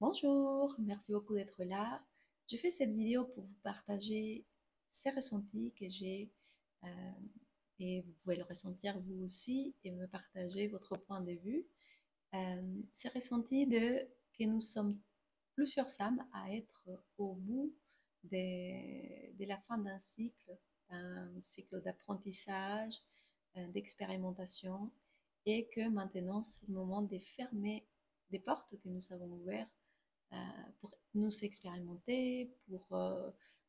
Bonjour, merci beaucoup d'être là. Je fais cette vidéo pour vous partager ces ressentis que j'ai euh, et vous pouvez le ressentir vous aussi et me partager votre point de vue. Ces ressentis que nous sommes plusieurs femmes à être au bout de la fin d'un cycle d'apprentissage, d'expérimentation et que maintenant c'est le moment de fermer des portes que nous avons ouvertes euh, pour nous expérimenter, pour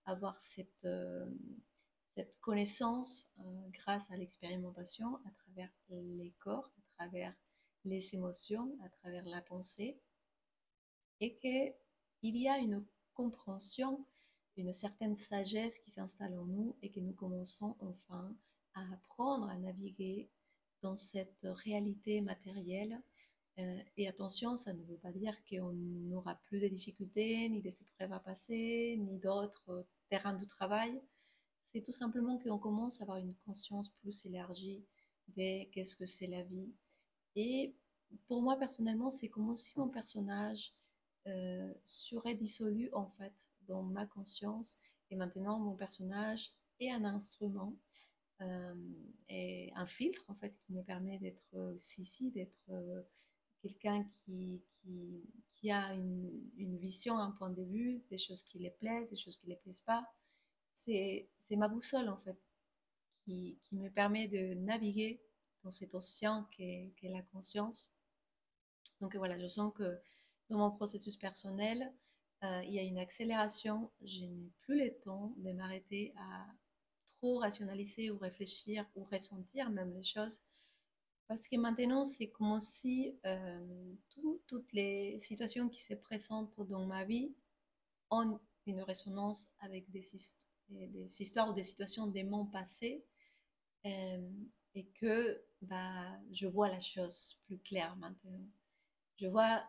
avoir cette connaissance grâce à l'expérimentation à travers les corps, à travers les émotions, à travers la pensée, et qu'il y a une compréhension, une certaine sagesse qui s'installe en nous et que nous commençons enfin à apprendre à naviguer dans cette réalité matérielle. Et attention, ça ne veut pas dire qu'on n'aura plus de difficultés, ni des épreuves à passer, ni d'autres terrains de travail. C'est tout simplement qu'on commence à avoir une conscience plus élargie de qu'est-ce que c'est la vie. Et pour moi, personnellement, c'est comme si mon personnage serait dissolu en fait dans ma conscience. Et maintenant, mon personnage est un instrument euh, et un filtre en fait qui me permet d'être ici, d'être quelqu'un qui a une vision, un point de vue, des choses qui les plaisent, des choses qui ne les plaisent pas. C'est ma boussole en fait qui me permet de naviguer dans cet océan qu'est la conscience. Donc voilà, je sens que dans mon processus personnel, il y a une accélération. Je n'ai plus le temps de m'arrêter à trop rationaliser ou réfléchir ou ressentir même les choses. Parce que maintenant, c'est comme si toutes les situations qui se présentent dans ma vie ont une résonance avec des histoires ou des situations de mon passé euh, et que je vois la chose plus claire maintenant. Je vois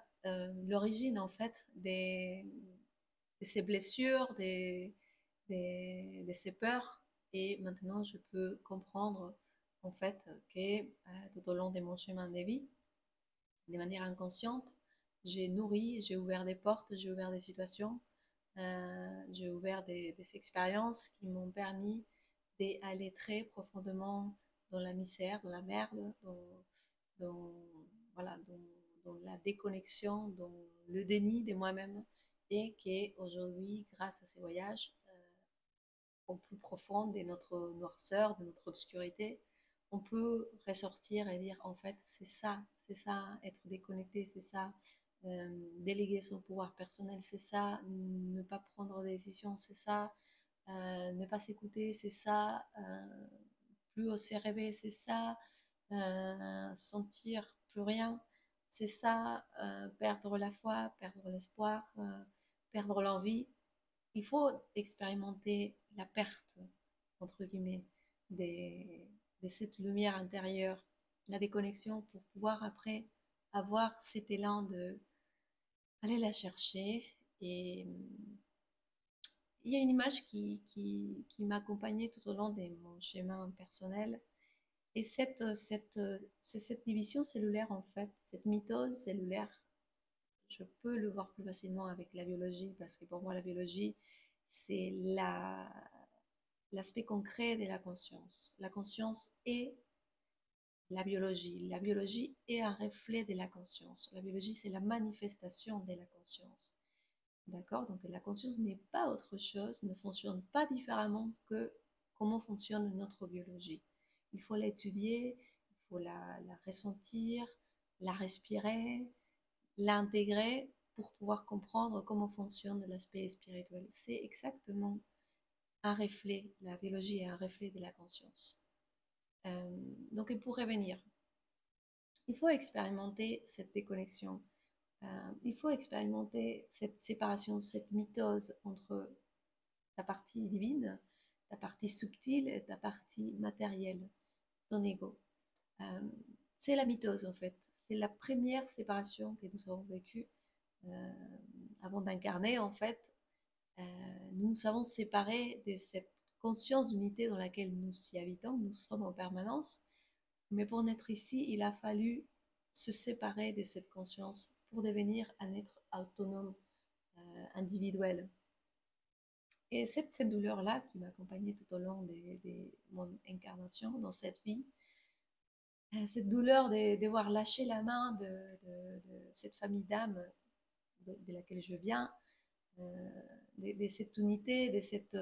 l'origine en fait de ces blessures, de ces peurs et maintenant je peux comprendre en fait que tout au long de mon chemin de vie, de manière inconsciente, j'ai nourri, j'ai ouvert des portes, j'ai ouvert des situations, j'ai ouvert des expériences qui m'ont permis d'aller très profondément dans la misère, dans la merde, dans, voilà, dans la déconnexion, dans le déni de moi-même. Et qu'aujourd'hui, grâce à ces voyages, au plus profond de notre noirceur, de notre obscurité, on peut ressortir et dire en fait c'est ça, être déconnecté, c'est ça, déléguer son pouvoir personnel, c'est ça, ne pas prendre des décisions, c'est ça, ne pas s'écouter, c'est ça, plus oser rêver, c'est ça, sentir plus rien, c'est ça, perdre la foi, perdre l'espoir, perdre l'envie. Il faut expérimenter la perte, entre guillemets, des, de cette lumière intérieure, la déconnexion pour pouvoir après avoir cet élan de aller la chercher. Et il y a une image qui m'a accompagnée tout au long de mon chemin personnel. Et c'est cette division cellulaire, en fait, cette mitose cellulaire, je peux le voir plus facilement avec la biologie, parce que pour moi, la biologie, c'est l'aspect concret de la conscience. La conscience est la biologie. La biologie est un reflet de la conscience. La biologie, c'est la manifestation de la conscience. D'accord? Donc la conscience n'est pas autre chose, ne fonctionne pas différemment que comment fonctionne notre biologie. Il faut l'étudier, il faut la ressentir, la respirer, l'intégrer pour pouvoir comprendre comment fonctionne l'aspect spirituel. C'est exactement un reflet, la biologie est un reflet de la conscience. Donc pour revenir, il faut expérimenter cette déconnexion. Il faut expérimenter cette séparation, cette mitose entre ta partie divine, ta partie subtile et ta partie matérielle, ton ego. Euh, c'est la mitose en fait. C'est la première séparation que nous avons vécue euh, avant d'incarner en fait. Nous nous avons séparés de cette conscience d'unité dans laquelle nous y habitons, nous sommes en permanence. Mais pour naître ici, il a fallu se séparer de cette conscience pour devenir un être autonome, individuel. Et cette douleur-là qui m'a accompagnée tout au long de mon incarnation dans cette vie, cette douleur de devoir lâcher la main de cette famille d'âmes de laquelle je viens, de cette unité, de cette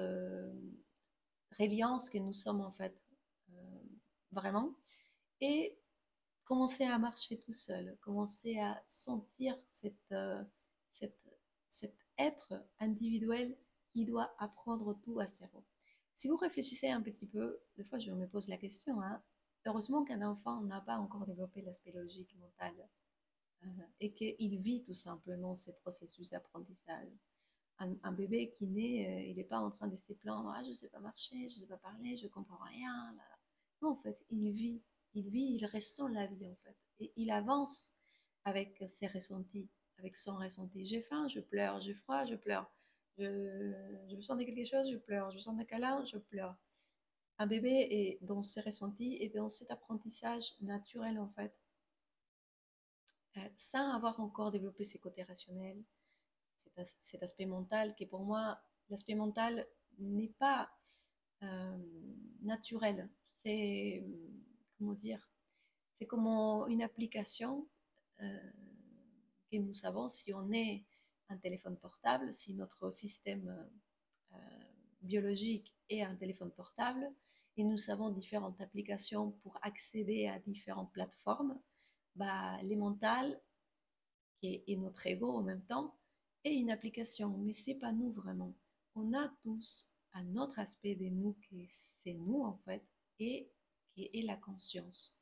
reliance que nous sommes en fait, vraiment, et commencer à marcher tout seul, commencer à sentir cette, cet être individuel qui doit apprendre tout à zéro. Si vous réfléchissez un petit peu, des fois je me pose la question, hein, heureusement qu'un enfant n'a pas encore développé l'aspect logique mental, et qu'il vit tout simplement ces processus d'apprentissage. Un bébé qui naît, il n'est pas en train de se plaindre, ah, je ne sais pas marcher, je ne sais pas parler, je ne comprends rien. Là, là. Non, en fait, il ressent la vie en fait, et il avance avec ses ressentis, avec son ressenti. J'ai faim, je pleure, j'ai froid, je pleure. Je sens quelque chose, je pleure. Je sens un câlin, je pleure. Un bébé est dans ses ressentis et dans cet apprentissage naturel en fait, sans avoir encore développé ses côtés rationnels, cet aspect mental qui pour moi, l'aspect mental n'est pas euh, naturel. C'est, comment dire, c'est comme une application euh, que nous avons si on est un téléphone portable, si notre système biologique est un téléphone portable, et nous avons différentes applications pour accéder à différentes plateformes, bah, les mentales, qui est notre ego en même temps, est une application, mais c'est pas nous vraiment. On a tous un autre aspect de nous qui c'est nous en fait, et qui est la conscience.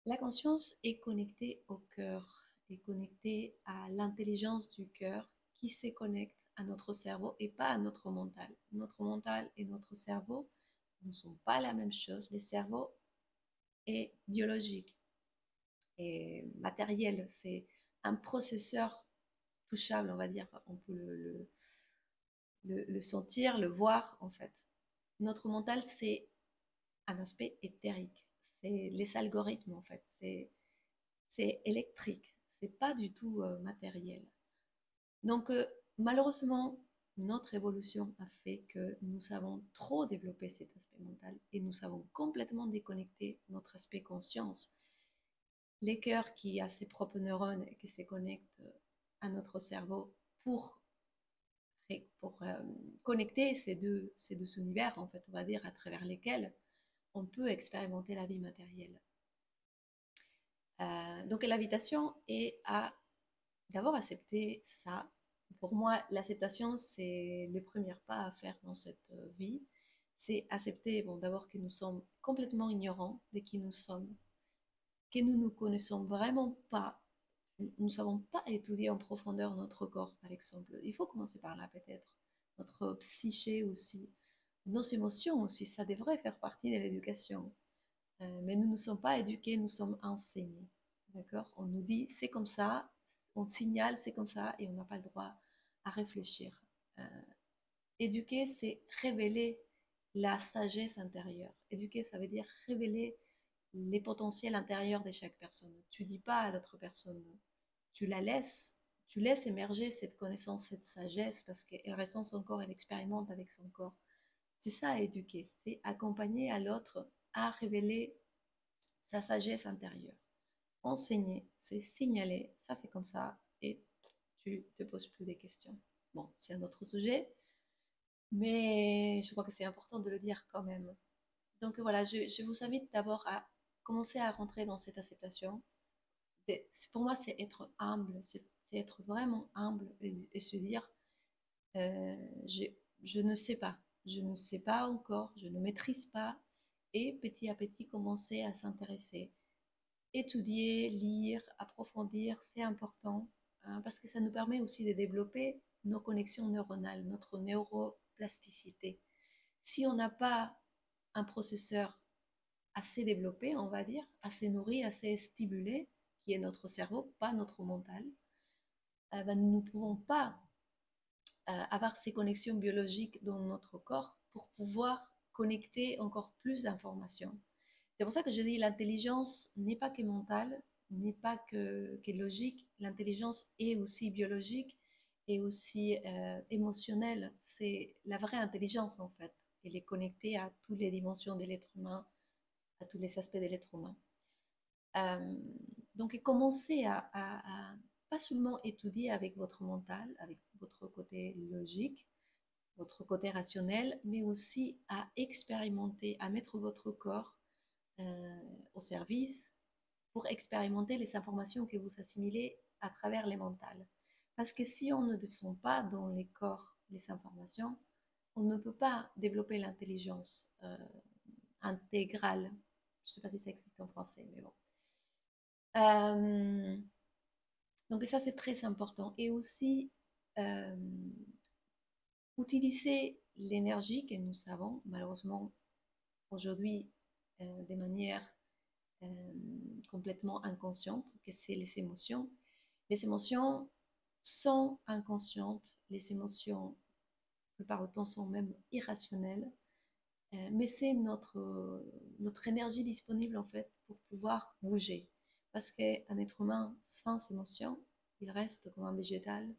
La conscience est connectée au cœur, est connectée à l'intelligence du cœur qui se connecte à notre cerveau et pas à notre mental. Notre mental et notre cerveau ne sont pas la même chose. Le cerveau est biologique et matériel. C'est un processeur touchable, on va dire. On peut le sentir, le voir en fait. Notre mental, c'est un aspect éthérique. C'est les algorithmes en fait. C'est électrique. C'est pas du tout matériel. Donc, malheureusement, notre évolution a fait que nous avons trop développé cet aspect mental et nous avons complètement déconnecté notre aspect conscience. Les cœurs qui a ses propres neurones et qui se connectent à notre cerveau pour, pour connecter ces deux univers, en fait, on va dire, à travers lesquels on peut expérimenter la vie matérielle. Donc, l'invitation est à d'abord accepter ça. Pour moi, l'acceptation, c'est le premier pas à faire dans cette vie. C'est accepter, bon, d'abord que nous sommes complètement ignorants de qui nous sommes, que nous ne connaissons vraiment pas. Nous ne savons pas étudier en profondeur notre corps, par exemple. Il faut commencer par là, peut-être. Notre psyché aussi, nos émotions aussi, ça devrait faire partie de l'éducation. Mais nous ne sommes pas éduqués, nous sommes enseignés. D'accord? On nous dit c'est comme ça, on signale c'est comme ça et on n'a pas le droit à réfléchir. Euh, Éduquer, c'est révéler la sagesse intérieure. Éduquer, ça veut dire révéler les potentiels intérieurs de chaque personne. Tu dis pas à l'autre personne, tu la laisses, tu laisses émerger cette connaissance, cette sagesse parce qu'elle ressent son corps, elle expérimente avec son corps. C'est ça éduquer, c'est accompagner à l'autre à révéler sa sagesse intérieure. Enseigner, c'est signaler, ça c'est comme ça, et tu te poses plus des questions. Bon, c'est un autre sujet, mais je crois que c'est important de le dire quand même. Donc voilà, je vous invite d'abord à commencer à rentrer dans cette acceptation. Pour moi, c'est être humble, c'est être vraiment humble et se dire, euh, je, je ne sais pas, je ne sais pas encore, je ne maîtrise pas, et petit à petit commencer à s'intéresser. Étudier, lire, approfondir, c'est important, hein, parce que ça nous permet aussi de développer nos connexions neuronales, notre neuroplasticité. Si on n'a pas un processeur assez développé, on va dire, assez nourri, assez stimulé, qui est notre cerveau, pas notre mental, ben, nous ne pouvons pas avoir ces connexions biologiques dans notre corps pour pouvoir connecter encore plus d'informations. C'est pour ça que je dis l'intelligence n'est pas que mentale, n'est pas que logique. L'intelligence est aussi biologique et aussi émotionnelle. C'est la vraie intelligence en fait. Elle est connectée à toutes les dimensions de l'être humain, à tous les aspects de l'être humain. Euh, donc, commencez à pas seulement étudier avec votre mental, avec votre côté logique, votre côté rationnel, mais aussi à expérimenter, à mettre votre corps au service pour expérimenter les informations que vous assimilez à travers les mentales. Parce que si on ne descend pas dans les corps les informations, on ne peut pas développer l'intelligence intégrale. Je ne sais pas si ça existe en français, mais bon. Euh, donc ça, c'est très important. Et aussi, euh, utiliser l'énergie que nous savons, malheureusement, aujourd'hui, de manière euh, complètement inconsciente, que c'est les émotions. Les émotions sont inconscientes, les émotions, la plupart du temps, sont même irrationnelles, mais c'est notre énergie disponible en fait pour pouvoir bouger. Parce qu'un être humain sans émotion, il reste comme un végétal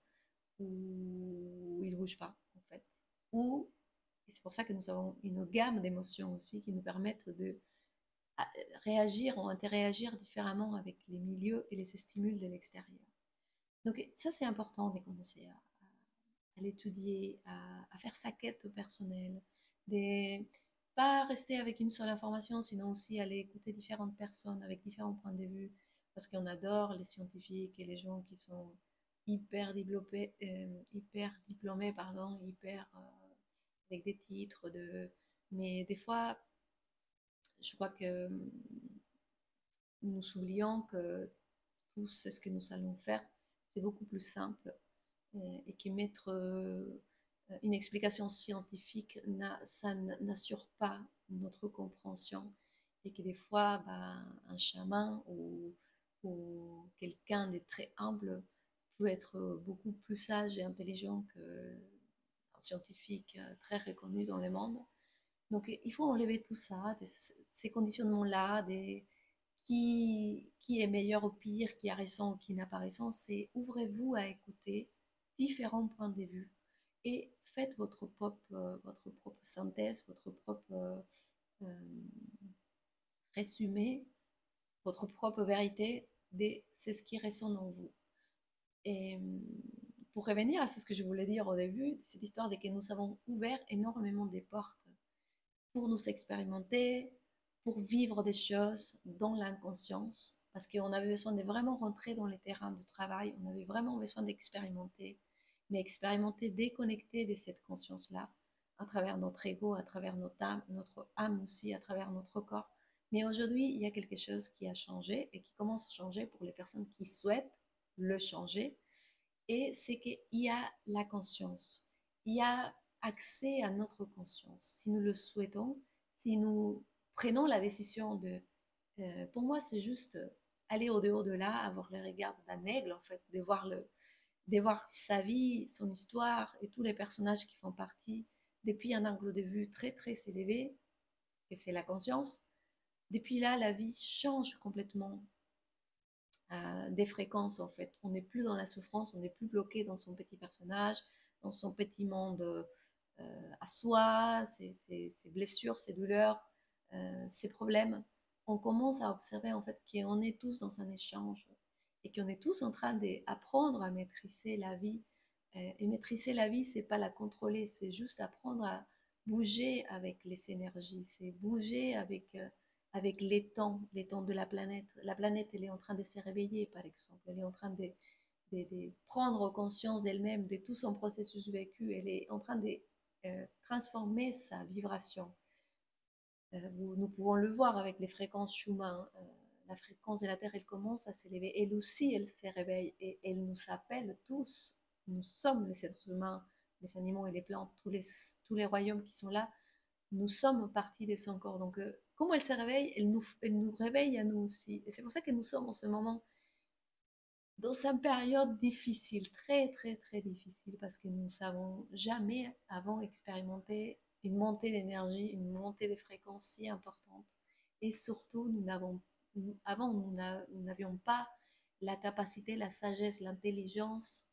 où il ne bouge pas en fait. Ou, et c'est pour ça que nous avons une gamme d'émotions aussi qui nous permettent de réagir ou interagir différemment avec les milieux et les stimuli de l'extérieur. Donc ça c'est important de commencer à l'étudier, à faire sa quête personnelle, de pas rester avec une seule information, sinon aussi aller écouter différentes personnes avec différents points de vue, parce qu'on adore les scientifiques et les gens qui sont hyper diplômés, pardon, avec des titres mais des fois, je crois que nous oublions que tout ce que nous allons faire, c'est beaucoup plus simple et que mettre une explication scientifique, ça n'assure pas notre compréhension et que des fois, bah, un chaman ou quelqu'un de très humble peut être beaucoup plus sage et intelligent qu'un scientifique très reconnu dans le monde. Donc, il faut enlever tout ça, ces conditionnements-là, qui est meilleur ou pire, qui a raison ou qui n'a pas raison. C'est ouvrez-vous à écouter différents points de vue et faites votre propre synthèse, votre propre euh, résumé, votre propre vérité c'est ce qui résonne en vous. Et pour revenir à ce que je voulais dire au début, cette histoire de que nous avons ouvert énormément des portes pour nous expérimenter, pour vivre des choses dans l'inconscience, parce qu'on avait besoin de vraiment rentrer dans les terrains de travail, on avait vraiment besoin d'expérimenter, mais expérimenter déconnecté de cette conscience-là, à travers notre ego, à travers notre âme aussi, à travers notre corps. Mais aujourd'hui, il y a quelque chose qui a changé et qui commence à changer pour les personnes qui souhaitent le changer, et c'est qu'il y a la conscience. Il y a accès à notre conscience. Si nous le souhaitons, si nous prenons la décision de... pour moi, c'est juste aller au-dehors de là, avoir le regard d'un aigle, en fait, de voir sa vie, son histoire et tous les personnages qui font partie depuis un angle de vue très, très élevé, et c'est la conscience. Depuis là, la vie change complètement des fréquences en fait. On n'est plus dans la souffrance, on n'est plus bloqué dans son petit personnage, dans son petit monde à soi, ses blessures, ses douleurs, ses problèmes. On commence à observer en fait qu'on est tous dans un échange et qu'on est tous en train d'apprendre à maîtriser la vie. Et maîtriser la vie, c'est pas la contrôler, c'est juste apprendre à bouger avec les énergies, c'est bouger avec les temps de la planète. La planète, elle est en train de se réveiller, par exemple. Elle est en train de prendre conscience d'elle-même, de tout son processus vécu. Elle est en train de transformer sa vibration. Nous pouvons le voir avec les fréquences Schumann. La fréquence de la Terre, elle commence à s'élever. Elle aussi, elle se réveille et elle nous appelle tous. Nous sommes les êtres humains, les animaux et les plantes, tous les royaumes qui sont là. Nous sommes partie de son corps. Donc, comment elle se réveille, elle nous réveille à nous aussi. Et c'est pour ça que nous sommes en ce moment dans une période difficile, très, très, très difficile, parce que nous n'avons jamais avant expérimenté une montée d'énergie, une montée de fréquences si importante. Et surtout, nous n'avons avant, nous n'avions pas la capacité, la sagesse, l'intelligence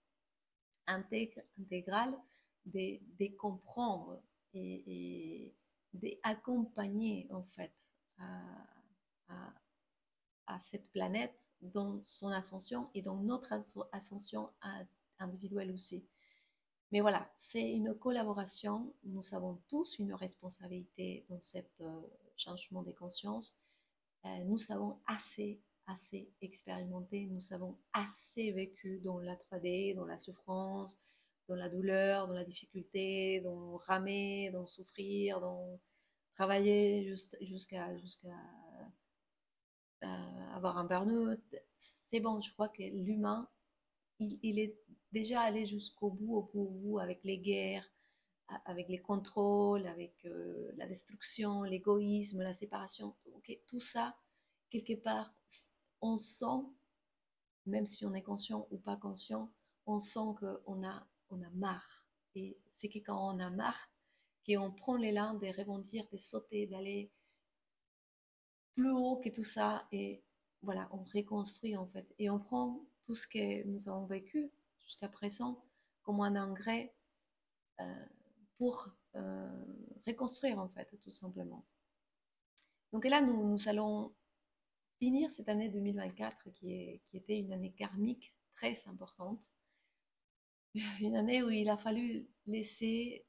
intégrale de comprendre et d'accompagner en fait à, à, à cette planète dans son ascension et dans notre ascension individuelle aussi. Mais voilà, c'est une collaboration. Nous avons tous une responsabilité dans ce changement des consciences. Nous avons assez expérimenté, nous avons assez vécu dans la 3D, dans la souffrance, dans la douleur, dans la difficulté, dans ramer, dans souffrir, dans travailler jusqu'à avoir un burn-out. C'est bon, je crois que l'humain, il est déjà allé jusqu'au bout, au bout, avec les guerres, avec les contrôles, avec la destruction, l'égoïsme, la séparation. Okay, tout ça, quelque part, on sent, même si on est conscient ou pas conscient, on sent on a marre. Et c'est que quand on a marre, qu'on prend l'élan de rebondir, de sauter, d'aller plus haut que tout ça. Et voilà, on reconstruit en fait. Et on prend tout ce que nous avons vécu jusqu'à présent comme un engrais euh, pour reconstruire en fait, tout simplement. Donc là, nous allons finir cette année 2024 qui était une année karmique très importante. Une année où il a fallu laisser,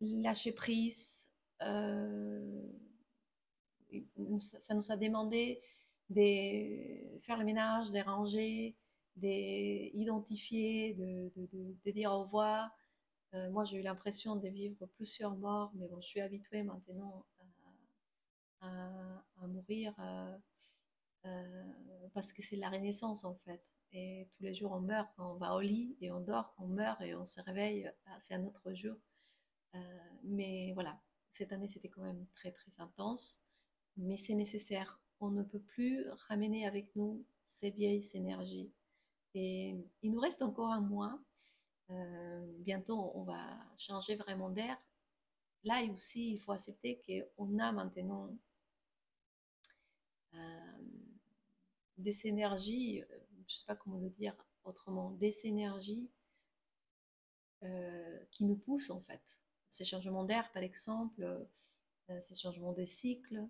lâcher prise. Ça nous a demandé de faire le ménage, de ranger, d'identifier, de dire au revoir. Moi, j'ai eu l'impression de vivre plusieurs morts, mais bon, je suis habituée maintenant à mourir parce que c'est la renaissance en fait. Et tous les jours, on meurt quand on va au lit et on dort, on meurt et on se réveille, c'est un autre jour. Mais voilà, cette année, c'était quand même très, très intense. Mais c'est nécessaire. On ne peut plus ramener avec nous ces vieilles énergies. Et il nous reste encore un mois. Bientôt, on va changer vraiment d'air. Là aussi, il faut accepter qu'on a maintenant des énergies, je ne sais pas comment le dire autrement, des énergies qui nous poussent en fait. Ces changements d'air, par exemple, ces changements de cycle,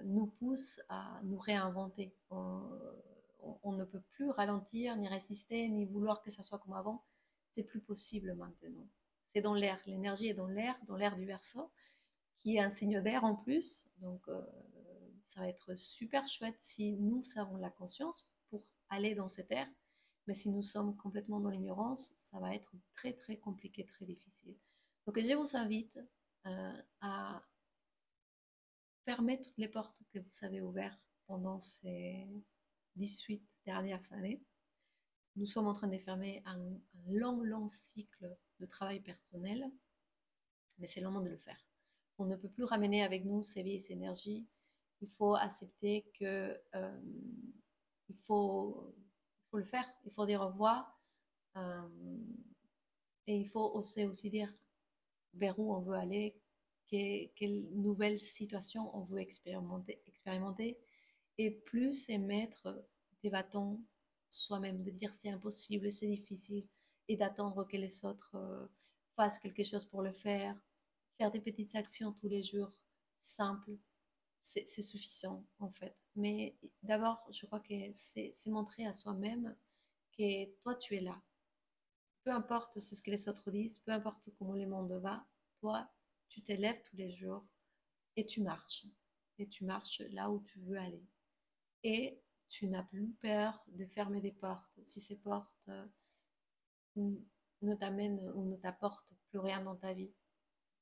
nous poussent à nous réinventer. On ne peut plus ralentir, ni résister, ni vouloir que ça soit comme avant. C'est plus possible maintenant. C'est dans l'air. L'énergie est dans l'air du Verseau, qui est un signe d'air en plus. Donc, ça va être super chouette si nous avons la conscience pour aller dans cet air. Mais si nous sommes complètement dans l'ignorance, ça va être très, très compliqué, très difficile. Donc, je vous invite à fermer toutes les portes que vous avez ouvertes pendant ces 18 dernières années. Nous sommes en train de fermer un long, long cycle de travail personnel, mais c'est le moment de le faire. On ne peut plus ramener avec nous ces vieilles énergies. Il faut accepter que il faut le faire. Il faut dire au revoir. Et il faut aussi dire vers où on veut aller, quelle nouvelle situation on veut expérimenter et plus c'est mettre des bâtons soi-même, de dire c'est impossible, c'est difficile, et d'attendre que les autres fassent quelque chose pour le faire, faire des petites actions tous les jours, simples, c'est suffisant en fait. Mais d'abord, je crois que c'est montrer à soi-même que toi tu es là. Peu importe ce que les autres disent, peu importe comment le monde va, toi tu t'élèves tous les jours et tu marches. Et tu marches là où tu veux aller. Et tu n'as plus peur de fermer des portes. Si ces portes ne t'amènent ou ne t'apportent plus rien dans ta vie,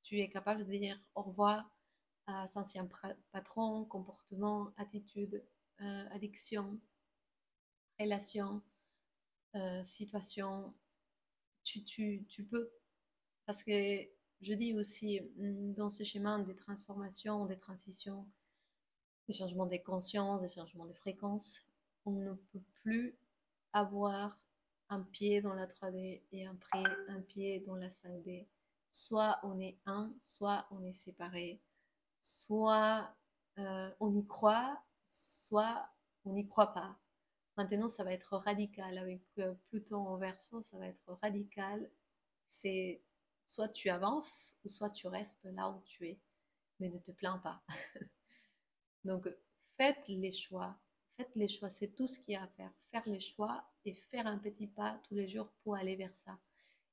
tu es capable de dire au revoir à anciens patrons, comportements, attitudes, addictions, relations, situations. Tu peux. Parce que je dis aussi, dans ce chemin des transformations, des transitions, des changements de conscience, des changements de fréquence, on ne peut plus avoir un pied dans la 3D et un pied dans la 5D. Soit on est un, soit on est séparé, soit on y croit, soit on n'y croit pas. Maintenant, ça va être radical. Avec Pluton en Verseau, ça va être radical. C'est soit tu avances ou soit tu restes là où tu es, mais ne te plains pas. Donc, faites les choix. Faites les choix, c'est tout ce qu'il y a à faire. Faire les choix et faire un petit pas tous les jours pour aller vers ça.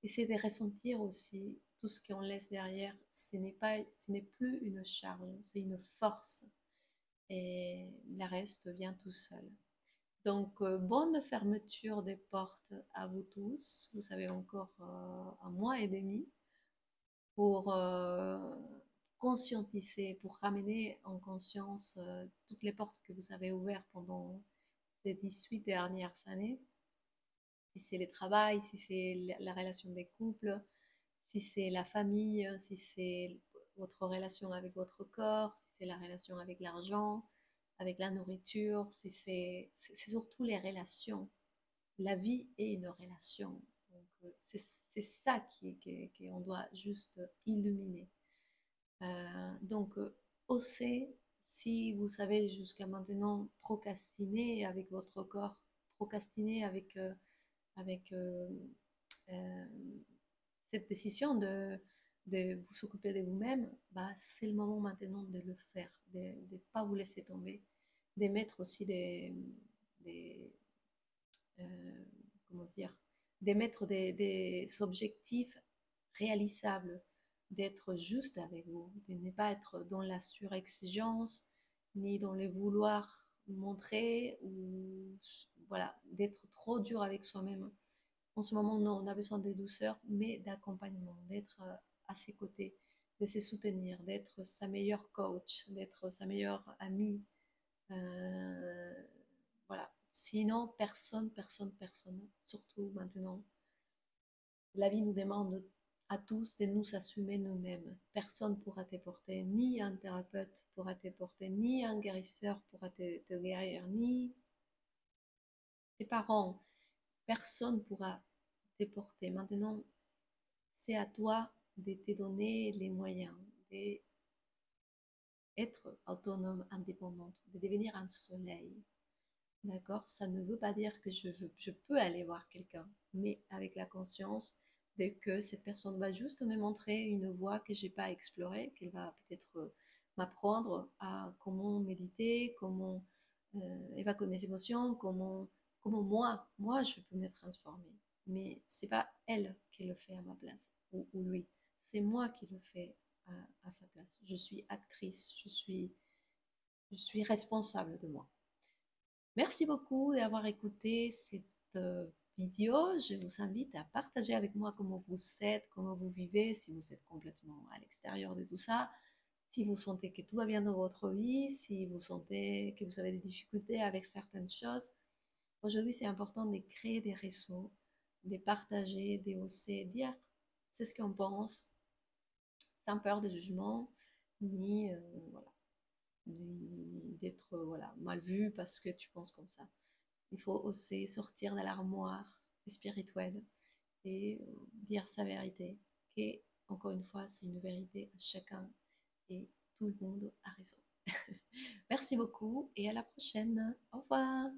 Essayez de ressentir aussi tout ce qu'on laisse derrière. Ce n'est plus une charge, c'est une force. Et le reste vient tout seul. Donc, bonne fermeture des portes à vous tous. Vous avez encore un mois et demi pour conscientiser, pour ramener en conscience toutes les portes que vous avez ouvertes pendant ces 18 dernières années. Si c'est le travail, si c'est la relation des couples, si c'est la famille, si c'est votre relation avec votre corps, si c'est la relation avec l'argent, avec la nourriture, si c'est surtout les relations. La vie est une relation. Donc, c'est ça qu'on doit juste illuminer. Donc, osez, si vous savez jusqu'à maintenant procrastiner avec votre corps, procrastiner avec euh, cette décision de vous occuper de vous-même, bah, c'est le moment maintenant de le faire, de ne pas vous laisser tomber, de mettre aussi des euh, comment dire, d'émettre des objectifs réalisables, d'être juste avec vous, de ne pas être dans la surexigence, ni dans le vouloir montrer, ou voilà, d'être trop dur avec soi-même. En ce moment, non, on a besoin de douceur, mais d'accompagnement, d'être à ses côtés, de se soutenir, d'être sa meilleure coach, d'être sa meilleure amie. Euh, voilà. Sinon, personne, surtout maintenant, la vie nous demande à tous de nous assumer nous-mêmes. Personne ne pourra te porter, ni un thérapeute pourra te porter, ni un guérisseur pourra te guérir, ni tes parents. Personne ne pourra te porter. Maintenant, c'est à toi de te donner les moyens d'être autonome, indépendante, de devenir un soleil. D'accord? Ça ne veut pas dire que je peux aller voir quelqu'un, mais avec la conscience de que cette personne va juste me montrer une voie que je n'ai pas explorée, qu'elle va peut-être m'apprendre à comment méditer, comment évacuer mes émotions, comment moi, je peux me transformer. Mais c'est pas elle qui le fait à ma place, ou lui. C'est moi qui le fais à sa place. Je suis actrice, je suis responsable de moi. Merci beaucoup d'avoir écouté cette vidéo. Je vous invite à partager avec moi comment vous êtes, comment vous vivez, si vous êtes complètement à l'extérieur de tout ça, si vous sentez que tout va bien dans votre vie, si vous sentez que vous avez des difficultés avec certaines choses. Aujourd'hui, c'est important de créer des réseaux, de partager, d'oser dire c'est ce qu'on pense, sans peur de jugement, ni voilà, d'être voilà, mal vu parce que tu penses comme ça. Il faut oser sortir de l'armoire spirituelle et dire sa vérité. Et encore une fois, c'est une vérité à chacun et tout le monde a raison. Merci beaucoup et à la prochaine. Au revoir.